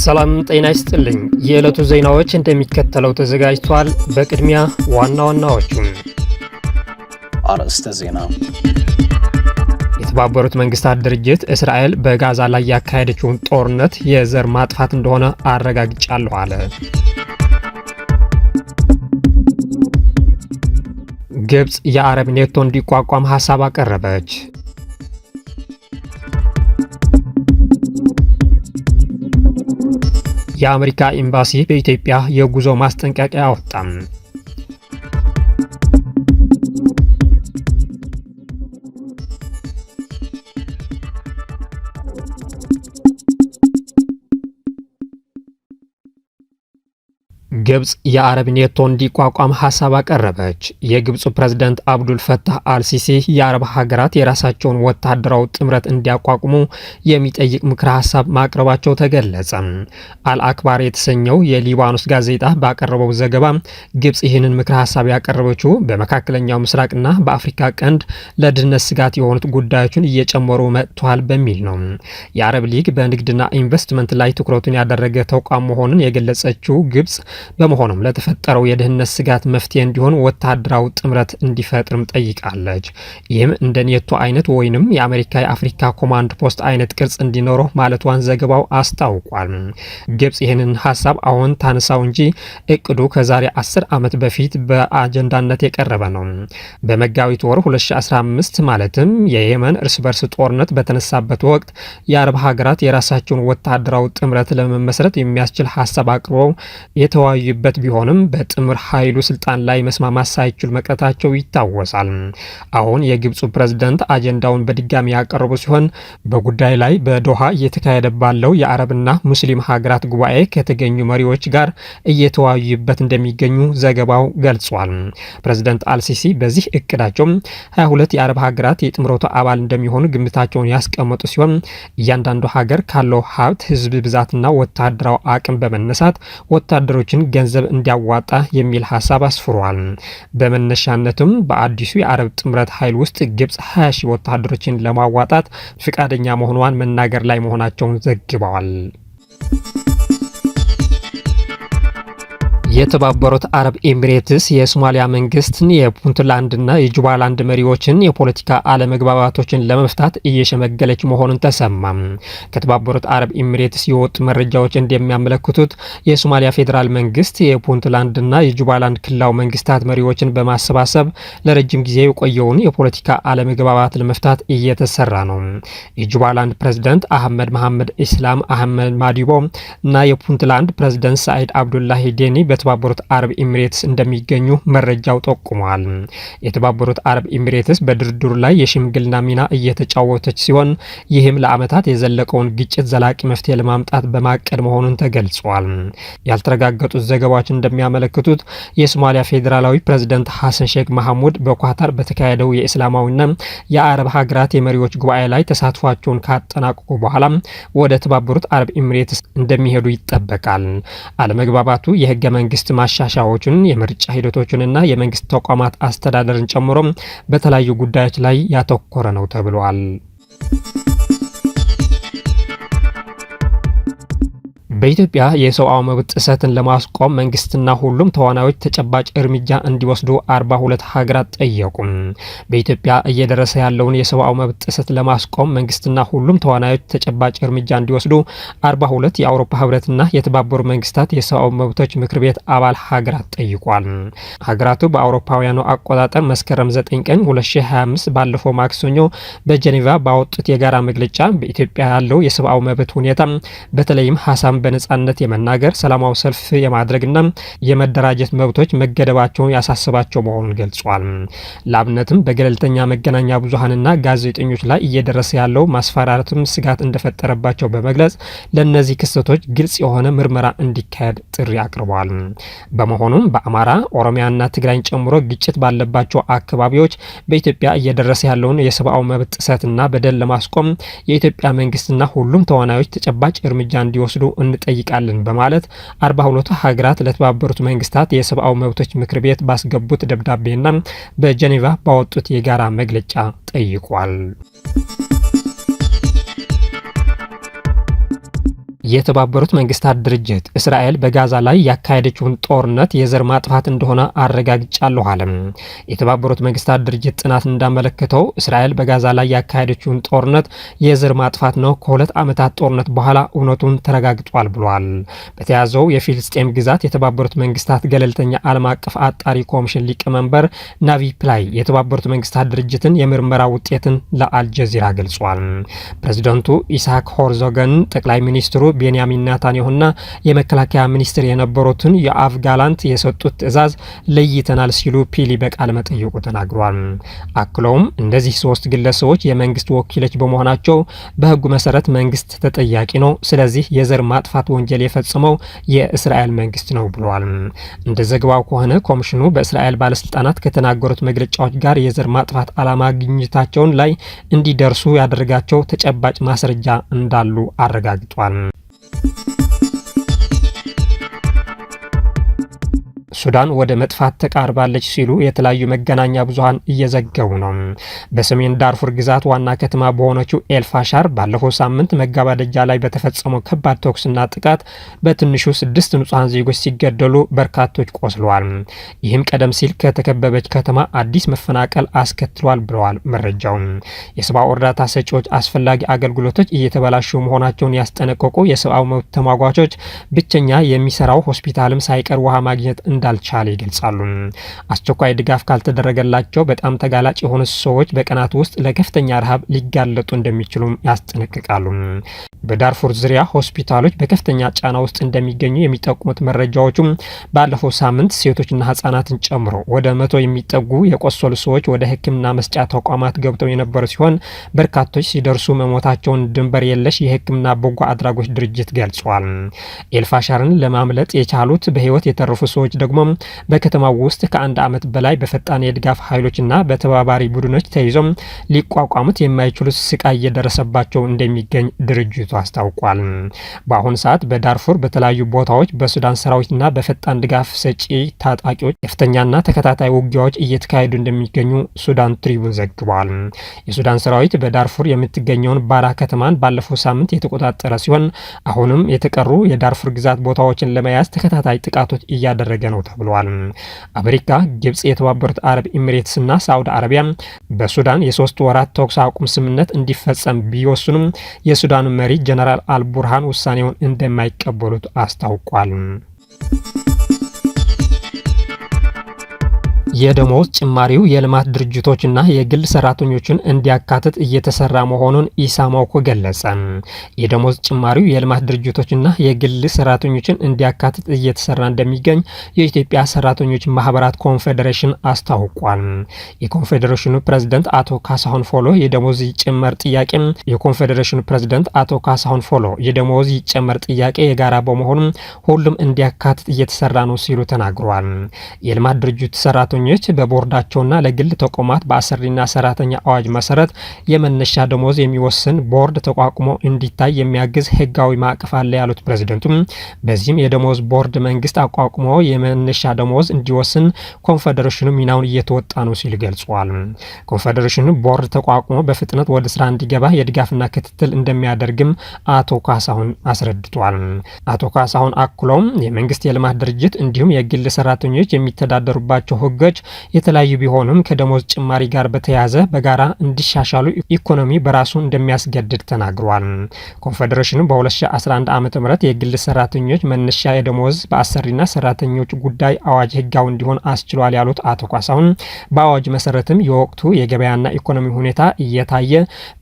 ሰላም ጤና ይስጥልኝ። የዕለቱ ዜናዎች እንደሚከተለው ተዘጋጅቷል። በቅድሚያ ዋና ዋናዎቹን አርዕስተ ዜና። የተባበሩት መንግስታት ድርጅት እስራኤል በጋዛ ላይ ያካሄደችውን ጦርነት የዘር ማጥፋት እንደሆነ አረጋግጫለሁ አለ። ግብጽ የአረብ ኔቶ እንዲቋቋም ሐሳብ አቀረበች። የአሜሪካ ኤምባሲ በኢትዮጵያ የጉዞ ማስጠንቀቂያ አወጣም። ግብጽ የአረብ ኔቶ እንዲቋቋም ሐሳብ አቀረበች። የግብፁ ፕሬዝዳንት አብዱል ፈታህ አልሲሲ የአረብ ሀገራት የራሳቸውን ወታደራዊ ጥምረት እንዲያቋቁሙ የሚጠይቅ ምክረ ሐሳብ ማቅረባቸው ተገለጸ። አልአክባር የተሰኘው የሊባኖስ ጋዜጣ ባቀረበው ዘገባ ግብጽ ይህንን ምክረ ሐሳብ ያቀረበችው በመካከለኛው ምስራቅና በአፍሪካ ቀንድ ለደህንነት ስጋት የሆኑት ጉዳዮችን እየጨመሩ መጥተዋል በሚል ነው። የአረብ ሊግ በንግድና ኢንቨስትመንት ላይ ትኩረቱን ያደረገ ተቋም መሆኑን የገለጸችው ግብጽ በመሆኑም ለተፈጠረው የደህንነት ስጋት መፍትሄ እንዲሆን ወታደራዊ ጥምረት እንዲፈጥርም ጠይቃለች። ይህም እንደ ኔቶ አይነት ወይንም የአሜሪካ የአፍሪካ ኮማንድ ፖስት አይነት ቅርጽ እንዲኖረው ማለቷን ዘገባው አስታውቋል። ግብጽ ይህንን ሀሳብ አሁን ታነሳው እንጂ እቅዱ ከዛሬ 10 ዓመት በፊት በአጀንዳነት የቀረበ ነው። በመጋቢት ወር 2015 ማለትም የየመን እርስ በርስ ጦርነት በተነሳበት ወቅት የአረብ ሀገራት የራሳቸውን ወታደራዊ ጥምረት ለመመስረት የሚያስችል ሀሳብ አቅርበው የተወያዩበት ቢሆንም በጥምር ኃይሉ ስልጣን ላይ መስማማት ሳይችሉ መቅረታቸው ይታወሳል። አሁን የግብፁ ፕሬዝዳንት አጀንዳውን በድጋሚ ያቀረቡ ሲሆን በጉዳይ ላይ በዶሃ እየተካሄደ ባለው የአረብና ሙስሊም ሀገራት ጉባኤ ከተገኙ መሪዎች ጋር እየተወያዩበት እንደሚገኙ ዘገባው ገልጿል። ፕሬዝዳንት አልሲሲ በዚህ እቅዳቸው 22 የአረብ ሀገራት የጥምረቱ አባል እንደሚሆኑ ግምታቸውን ያስቀመጡ ሲሆን እያንዳንዱ ሀገር ካለው ሀብት፣ ህዝብ ብዛትና ወታደራዊ አቅም በመነሳት ወታደሮችን ገንዘብ እንዲያዋጣ የሚል ሀሳብ አስፍሯል። በመነሻነቱም በአዲሱ የአረብ ጥምረት ኃይል ውስጥ ግብጽ 20 ሺህ ወታደሮችን ለማዋጣት ፍቃደኛ መሆኗን መናገር ላይ መሆናቸውን ዘግበዋል። የተባበሩት አረብ ኤሚሬትስ የሶማሊያ መንግስትን የፑንትላንድና የጁባላንድ መሪዎችን የፖለቲካ አለመግባባቶችን ለመፍታት እየሸመገለች መሆኑን ተሰማም። ከተባበሩት አረብ ኤሚሬትስ የወጡ መረጃዎች እንደሚያመለክቱት የሶማሊያ ፌዴራል መንግስት የፑንትላንድና የጁባላንድ ክልላዊ መንግስታት መሪዎችን በማሰባሰብ ለረጅም ጊዜ የቆየውን የፖለቲካ አለመግባባት ለመፍታት እየተሰራ ነው። የጁባላንድ ፕሬዝዳንት አህመድ መሐመድ ኢስላም አህመድ ማዲቦ እና የፑንትላንድ ፕሬዝዳንት ሳኢድ አብዱላሂ ዴኒ የተባበሩት አረብ ኤሚሬትስ እንደሚገኙ መረጃው ጠቁሟል። የተባበሩት አረብ ኤሚሬትስ በድርድሩ ላይ የሽምግልና ሚና እየተጫወተች ሲሆን ይህም ለዓመታት የዘለቀውን ግጭት ዘላቂ መፍትሄ ለማምጣት በማቀድ መሆኑን ተገልጿል። ያልተረጋገጡት ዘገባዎች እንደሚያመለክቱት የሶማሊያ ፌዴራላዊ ፕሬዝዳንት ሐሰን ሼክ መሐሙድ በኳታር በተካሄደው የእስላማዊና የአረብ ሀገራት የመሪዎች ጉባኤ ላይ ተሳትፏቸውን ካጠናቀቁ በኋላ ወደ ተባበሩት አረብ ኤሚሬትስ እንደሚሄዱ ይጠበቃል። አለመግባባቱ የህገ መንግስት ማሻሻያዎችን፣ የምርጫ ሂደቶችንና የመንግስት ተቋማት አስተዳደርን ጨምሮ በተለያዩ ጉዳዮች ላይ ያተኮረ ነው ተብሏል። በኢትዮጵያ የሰብአዊ መብት ጥሰትን ለማስቆም መንግስትና ሁሉም ተዋናዮች ተጨባጭ እርምጃ እንዲወስዱ 42 ሀገራት ጠየቁ። በኢትዮጵያ እየደረሰ ያለውን የሰብአዊ መብት ጥሰት ለማስቆም መንግስትና ሁሉም ተዋናዮች ተጨባጭ እርምጃ እንዲወስዱ 42 የአውሮፓ ህብረትና የተባበሩት መንግስታት የሰብአዊ መብቶች ምክር ቤት አባል ሀገራት ጠይቋል። ሀገራቱ በአውሮፓውያኑ አቆጣጠር መስከረም 9 ቀን 2025 ባለፈው ማክሰኞ በጄኔቫ ባወጡት የጋራ መግለጫ በኢትዮጵያ ያለው የሰብአዊ መብት ሁኔታ በተለይም ሀሳብ በነጻነት የመናገር ሰላማዊ ሰልፍ የማድረግና የመደራጀት መብቶች መገደባቸውን ያሳስባቸው መሆኑን ገልጿል። ለአብነትም በገለልተኛ መገናኛ ብዙሃንና ጋዜጠኞች ላይ እየደረሰ ያለው ማስፈራራትም ስጋት እንደፈጠረባቸው በመግለጽ ለነዚህ ክስተቶች ግልጽ የሆነ ምርመራ እንዲካሄድ ጥሪ አቅርበዋል። በመሆኑም በአማራ፣ ኦሮሚያና ትግራይን ጨምሮ ግጭት ባለባቸው አካባቢዎች በኢትዮጵያ እየደረሰ ያለውን የሰብአዊ መብት ጥሰትና በደል ለማስቆም የኢትዮጵያ መንግስትና ሁሉም ተዋናዮች ተጨባጭ እርምጃ እንዲወስዱ እንጠይቃለን በማለት 42 ሀገራት ለተባበሩት መንግስታት የሰብአዊ መብቶች ምክር ቤት ባስገቡት ደብዳቤና በጄኔቫ ባወጡት የጋራ መግለጫ ጠይቋል። የተባበሩት መንግስታት ድርጅት እስራኤል በጋዛ ላይ ያካሄደችውን ጦርነት የዘር ማጥፋት እንደሆነ አረጋግጫለሁ አለ። የተባበሩት መንግስታት ድርጅት ጥናት እንዳመለከተው እስራኤል በጋዛ ላይ ያካሄደችውን ጦርነት የዘር ማጥፋት ነው። ከ2 ዓመታት ጦርነት በኋላ እውነቱን ተረጋግጧል ብሏል። በተያዘው የፊልስጤም ግዛት የተባበሩት መንግስታት ገለልተኛ ዓለም አቀፍ አጣሪ ኮሚሽን ሊቀመንበር ናቪ ፒላይ የተባበሩት መንግስታት ድርጅትን የምርመራ ውጤትን ለአልጀዚራ ገልጿል። ፕሬዝዳንቱ ኢስሐቅ ሄርዞግን ጠቅላይ ሚኒስትሩ ቤንያሚን ኔታንያሁና የመከላከያ ሚኒስትር የነበሩትን የአፍ ጋላንት የሰጡት ትዕዛዝ ለይተናል ሲሉ ፒሊ በቃለ መጠይቁ ተናግሯል። አክለውም እንደዚህ 3 ግለሰቦች የመንግስት ወኪሎች በመሆናቸው በህጉ መሰረት መንግስት ተጠያቂ ነው። ስለዚህ የዘር ማጥፋት ወንጀል የፈጸመው የእስራኤል መንግስት ነው ብለዋል። እንደ ዘገባው ከሆነ ኮሚሽኑ በእስራኤል ባለስልጣናት ከተናገሩት መግለጫዎች ጋር የዘር ማጥፋት ዓላማ ግኝታቸውን ላይ እንዲደርሱ ያደረጋቸው ተጨባጭ ማስረጃ እንዳሉ አረጋግጧል። ሱዳን ወደ መጥፋት ተቃርባለች ሲሉ የተለያዩ መገናኛ ብዙሃን እየዘገቡ ነው። በሰሜን ዳርፉር ግዛት ዋና ከተማ በሆነችው ኤልፋሻር ባለፈው ሳምንት መጋባደጃ ላይ በተፈጸመው ከባድ ተኩስና ጥቃት በትንሹ 6 ንጹሃን ዜጎች ሲገደሉ በርካቶች ቆስለዋል። ይህም ቀደም ሲል ከተከበበች ከተማ አዲስ መፈናቀል አስከትሏል ብለዋል መረጃው። የሰብአዊ እርዳታ ሰጪዎች አስፈላጊ አገልግሎቶች እየተበላሹ መሆናቸውን ያስጠነቀቁ የሰብአዊ መብት ተሟጋቾች ብቸኛ የሚሰራው ሆስፒታልም ሳይቀር ውሃ ማግኘት እንዳልቻለ ይገልጻሉ። አስቸኳይ ድጋፍ ካልተደረገላቸው በጣም ተጋላጭ የሆኑ ሰዎች በቀናት ውስጥ ለከፍተኛ ረሃብ ሊጋለጡ እንደሚችሉ ያስጠነቅቃሉ። በዳርፉር ዙሪያ ሆስፒታሎች በከፍተኛ ጫና ውስጥ እንደሚገኙ የሚጠቁሙት መረጃዎቹም ባለፈው ሳምንት ሴቶችና ህጻናትን ጨምሮ ወደ 100 የሚጠጉ የቆሰሉ ሰዎች ወደ ሕክምና መስጫ ተቋማት ገብተው የነበሩ ሲሆን በርካቶች ሲደርሱ መሞታቸውን ድንበር የለሽ የሕክምና በጎ አድራጎት ድርጅት ገልጿል። ኤልፋሻርን ለማምለጥ የቻሉት በህይወት የተረፉ ሰዎች ደግሞ በከተማው ውስጥ ከ1 ዓመት በላይ በፈጣን የድጋፍ ኃይሎችና በተባባሪ ቡድኖች ተይዘው ሊቋቋሙት የማይችሉት ስቃይ እየደረሰባቸው እንደሚገኝ ድርጅቱ አስታውቋል። በአሁኑ ሰዓት በዳርፉር በተለያዩ ቦታዎች በሱዳን ሰራዊትና በፈጣን ድጋፍ ሰጪ ታጣቂዎች ከፍተኛና ተከታታይ ውጊያዎች እየተካሄዱ እንደሚገኙ ሱዳን ትሪቡን ዘግቧል። የሱዳን ሰራዊት በዳርፉር የምትገኘውን ባራ ከተማን ባለፈው ሳምንት የተቆጣጠረ ሲሆን አሁንም የተቀሩ የዳርፉር ግዛት ቦታዎችን ለመያዝ ተከታታይ ጥቃቶች እያደረገ ነው ተብሏል። አሜሪካ፣ ግብጽ፣ የተባበሩት አረብ ኤሚሬትስና ሳዑዲ አረቢያ በሱዳን የ3 ወራት ተኩስ አቁም ስምምነት እንዲፈጸም ቢወስኑም የሱዳኑ መሪ ጀነራል አልቡርሃን ውሳኔውን እንደማይቀበሉት አስታውቋል። የደሞዝ ጭማሪው የልማት ድርጅቶችና የግል ሰራተኞችን እንዲያካትት እየተሰራ መሆኑን ኢሳማኮ ገለጸ። የደሞዝ ጭማሪው የልማት ድርጅቶችና የግል ሰራተኞችን እንዲያካትት እየተሰራ እንደሚገኝ የኢትዮጵያ ሰራተኞች ማህበራት ኮንፌዴሬሽን አስታውቋል። የኮንፌዴሬሽኑ ፕሬዝዳንት አቶ ካሳሁን ፎሎ የደሞዝ ይጨመር ጥያቄ የጋራ በመሆኑ ሁሉም እንዲያካትት እየተሰራ ነው ሲሉ ተናግረዋል። የልማት ድርጅት ሰራተኞች በቦርዳቸውና ለግል ተቋማት በአሰሪና ሰራተኛ አዋጅ መሰረት የመነሻ ደሞዝ የሚወስን ቦርድ ተቋቁሞ እንዲታይ የሚያግዝ ህጋዊ ማዕቀፍ አለ ያሉት ፕሬዝዳንቱም በዚህም የደሞዝ ቦርድ መንግስት አቋቁሞ የመነሻ ደሞዝ እንዲወስን ኮንፌዴሬሽኑ ሚናውን እየተወጣ ነው ሲሉ ገልጿል። ኮንፌዴሬሽኑ ቦርድ ተቋቁሞ በፍጥነት ወደ ስራ እንዲገባ የድጋፍና ክትትል እንደሚያደርግም አቶ ካሳሁን አስረድቷል። አቶ ካሳሁን አክሎም የመንግስት የልማት ድርጅት እንዲሁም የግል ሰራተኞች የሚተዳደሩባቸው ህጎች የተለያዩ ቢሆኑም ከደሞዝ ጭማሪ ጋር በተያያዘ በጋራ እንዲሻሻሉ ኢኮኖሚ በራሱ እንደሚያስገድድ ተናግሯል። ኮንፌዴሬሽኑ በ2011 ዓ.ም የግል ሰራተኞች መነሻ የደሞዝ በአሰሪና ሰራተኞች ጉዳይ አዋጅ ህጋዊ እንዲሆን አስችሏል ያሉት አቶ ካሳሁን በአዋጅ መሰረትም የወቅቱ የገበያና ኢኮኖሚ ሁኔታ እየታየ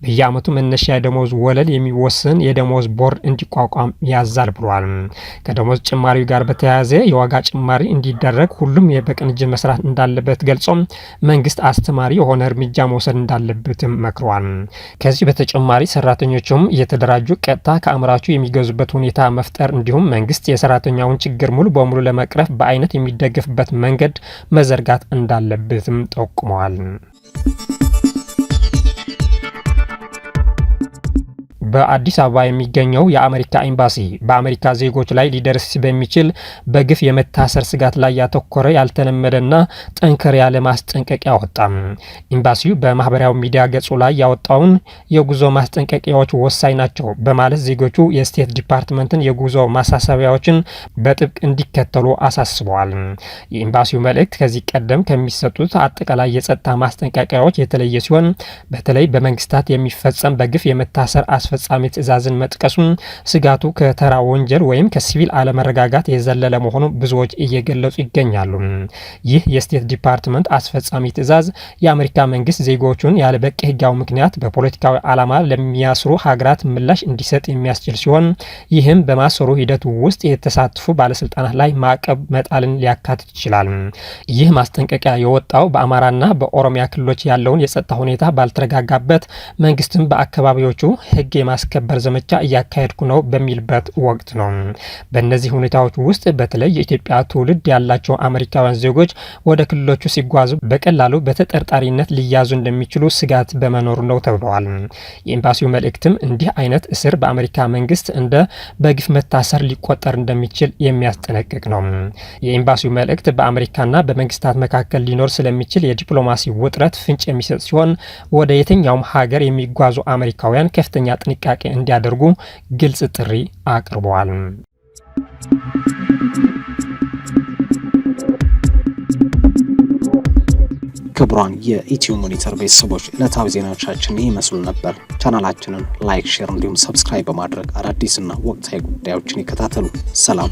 በየአመቱ መነሻ የደሞዝ ወለል የሚወስን የደሞዝ ቦርድ እንዲቋቋም ያዛል ብሏል። ከደሞዝ ጭማሪው ጋር በተያያዘ የዋጋ ጭማሪ እንዲደረግ ሁሉም በቅንጅት መስራት እንዳለበት ገልጾም መንግስት አስተማሪ የሆነ እርምጃ መውሰድ እንዳለበትም መክሯል። ከዚህ በተጨማሪ ሰራተኞቹም እየተደራጁ ቀጥታ ከአምራቹ የሚገዙበት ሁኔታ መፍጠር እንዲሁም መንግስት የሰራተኛውን ችግር ሙሉ በሙሉ ለመቅረፍ በአይነት የሚደገፍበት መንገድ መዘርጋት እንዳለበትም ጠቁመዋል። በአዲስ አበባ የሚገኘው የአሜሪካ ኤምባሲ በአሜሪካ ዜጎች ላይ ሊደርስ በሚችል በግፍ የመታሰር ስጋት ላይ ያተኮረ ያልተለመደና ጠንከር ያለ ማስጠንቀቂያ አወጣ። ኤምባሲው በማህበራዊ ሚዲያ ገጹ ላይ ያወጣውን የጉዞ ማስጠንቀቂያዎች ወሳኝ ናቸው በማለት ዜጎቹ የስቴት ዲፓርትመንትን የጉዞ ማሳሰቢያዎችን በጥብቅ እንዲከተሉ አሳስበዋል። የኤምባሲው መልእክት ከዚህ ቀደም ከሚሰጡት አጠቃላይ የጸጥታ ማስጠንቀቂያዎች የተለየ ሲሆን በተለይ በመንግስታት የሚፈጸም በግፍ የመታሰር አስፈጻሚ ትዕዛዝን መጥቀሱን ስጋቱ ከተራ ወንጀል ወይም ከሲቪል አለመረጋጋት የዘለለ መሆኑ ብዙዎች እየገለጹ ይገኛሉ። ይህ የስቴት ዲፓርትመንት አስፈጻሚ ትዕዛዝ የአሜሪካ መንግስት ዜጎቹን ያለ በቂ ህጋዊ ምክንያት በፖለቲካዊ ዓላማ ለሚያስሩ ሀገራት ምላሽ እንዲሰጥ የሚያስችል ሲሆን ይህም በማሰሩ ሂደቱ ውስጥ የተሳተፉ ባለስልጣናት ላይ ማዕቀብ መጣልን ሊያካትት ይችላል። ይህ ማስጠንቀቂያ የወጣው በአማራና በኦሮሚያ ክልሎች ያለውን የጸጥታ ሁኔታ ባልተረጋጋበት መንግስትም በአካባቢዎቹ ህግ የማስከበር ዘመቻ እያካሄድኩ ነው በሚልበት ወቅት ነው። በእነዚህ ሁኔታዎች ውስጥ በተለይ የኢትዮጵያ ትውልድ ያላቸው አሜሪካውያን ዜጎች ወደ ክልሎቹ ሲጓዙ በቀላሉ በተጠርጣሪነት ሊያዙ እንደሚችሉ ስጋት በመኖሩ ነው ተብለዋል። የኤምባሲው መልእክትም እንዲህ አይነት እስር በአሜሪካ መንግስት እንደ በግፍ መታሰር ሊቆጠር እንደሚችል የሚያስጠነቅቅ ነው። የኤምባሲው መልእክት በአሜሪካና በመንግስታት መካከል ሊኖር ስለሚችል የዲፕሎማሲ ውጥረት ፍንጭ የሚሰጥ ሲሆን ወደ የትኛውም ሀገር የሚጓዙ አሜሪካውያን ከፍተኛ ጥንቃቄ እንዲያደርጉ ግልጽ ጥሪ አቅርበዋል። ክቡራን የኢትዮ ሞኒተር ቤተሰቦች ዕለታዊ ዜናዎቻችን ይመስሉ ነበር። ቻናላችንን ላይክ፣ ሼር እንዲሁም ሰብስክራይብ በማድረግ አዳዲስና ወቅታዊ ጉዳዮችን ይከታተሉ። ሰላም።